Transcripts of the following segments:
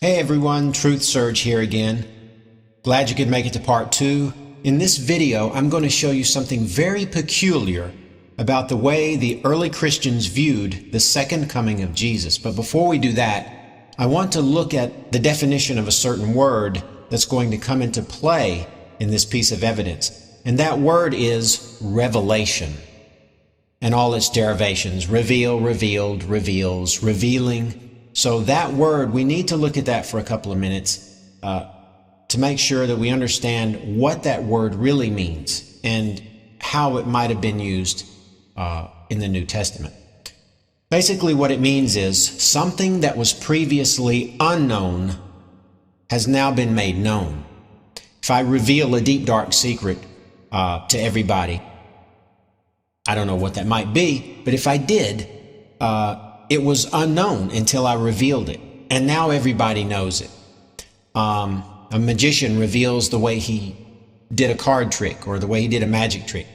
Hey everyone, Truth Surge here again. Glad you could make it to part 2. In this video, I'm going to show you something very peculiar about the way the early Christians viewed the second coming of Jesus. But before we do that, I want to look at the definition of a certain word that's going to come into play in this piece of evidence. And that word is revelation and all its derivations. Reveal, revealed, reveals, revealing. So that word, we need to look at that for a couple of minutes to make sure that we understand what that word really means and how it might have been used in the New Testament. Basically what it means is something that was previously unknown has now been made known. If I reveal a deep, dark secret to everybody, I don't know what that might be, but if I did, it was unknown until I revealed it, and now everybody knows it. A magician reveals the way he did a card trick or the way he did a magic trick.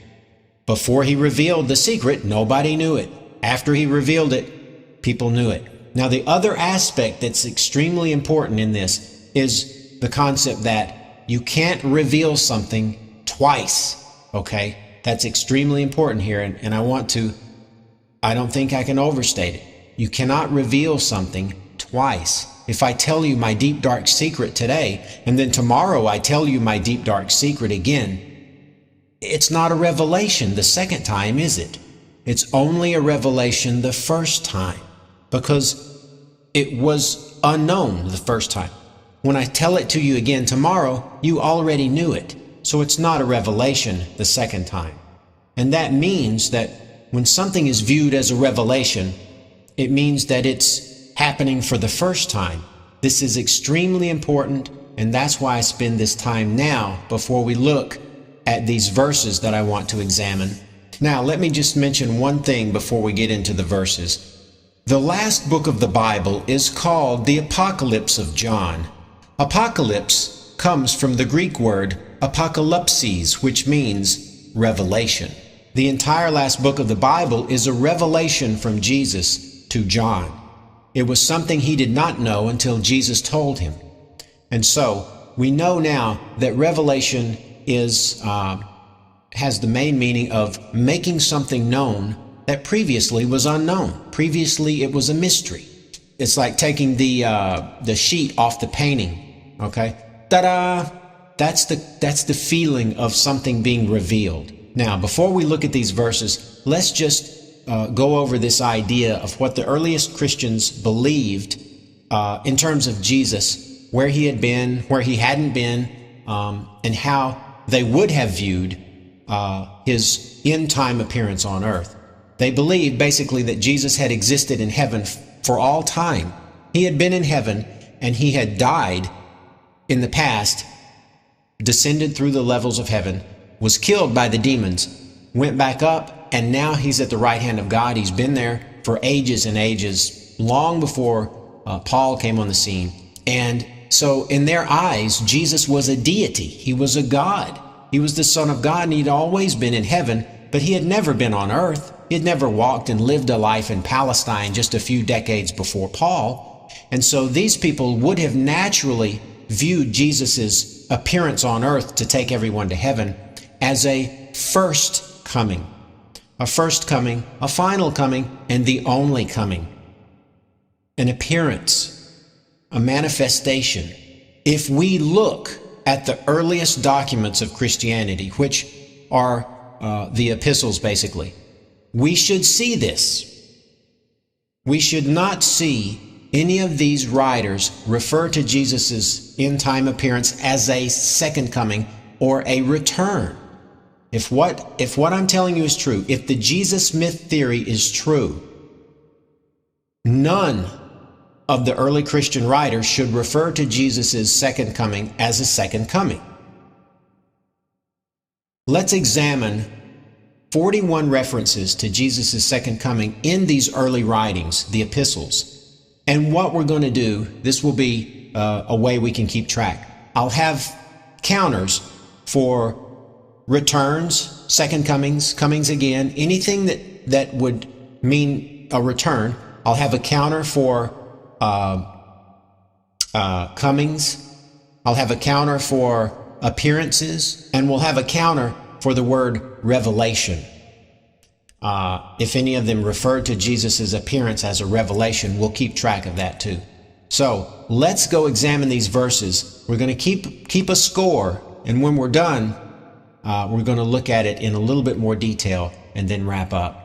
Before he revealed the secret, nobody knew it. After he revealed it, people knew it. Now, the other aspect that's extremely important in this is the concept that you can't reveal something twice, okay? That's extremely important here, and I don't think I can overstate it. You cannot reveal something twice. If I tell you my deep, dark secret today, and then tomorrow I tell you my deep, dark secret again, it's not a revelation the second time, is it? It's only a revelation the first time, because it was unknown the first time. When I tell it to you again tomorrow, you already knew it. So it's not a revelation the second time. And that means that when something is viewed as a revelation, it means that it's happening for the first time. This is extremely important, and that's why I spend this time now before we look at these verses that I want to examine. Now, let me just mention one thing before we get into the verses. The last book of the Bible is called the Apocalypse of John. Apocalypse comes from the Greek word apocalypses, which means revelation. The entire last book of the Bible is a revelation from Jesus to John. It was something he did not know until Jesus told him. And so we know now that revelation has the main meaning of making something known that previously was unknown. Previously it was a mystery. It's like taking the sheet off the painting. Okay, ta-da! That's the feeling of something being revealed. Now, before we look at these verses, let's just go over this idea of what the earliest Christians believed in terms of Jesus, where he had been, where he hadn't been, and how they would have viewed his end-time appearance on earth. They believed basically that Jesus had existed in heaven for all time. He had been in heaven, and he had died in the past, descended through the levels of heaven, was killed by the demons, went back up, and now he's at the right hand of God. He's been there for ages and ages, long before Paul came on the scene. And so in their eyes, Jesus was a deity. He was a God. He was the Son of God, and he'd always been in heaven, but he had never been on earth. He had never walked and lived a life in Palestine just a few decades before Paul. And so these people would have naturally viewed Jesus's appearance on earth to take everyone to heaven as a first coming. A first coming, a final coming, and the only coming. An appearance, a manifestation. If we look at the earliest documents of Christianity, which are the epistles basically, we should see this. We should not see any of these writers refer to Jesus's end-time appearance as a second coming or a return. If what I'm telling you is true, if the Jesus myth theory is true, none of the early Christian writers should refer to Jesus's second coming as a second coming. Let's examine 41 references to Jesus's second coming in these early writings, the epistles. And what we're going to do, this will be a way we can keep track. I'll have counters for returns, second comings, comings again, anything that would mean a return. I'll have a counter for comings. I'll have a counter for appearances, and we'll have a counter for the word revelation. If any of them refer to Jesus' appearance as a revelation, we'll keep track of that too. So let's go examine these verses. We're going to keep a score, and when we're done, we're going to look at it in a little bit more detail and then wrap up.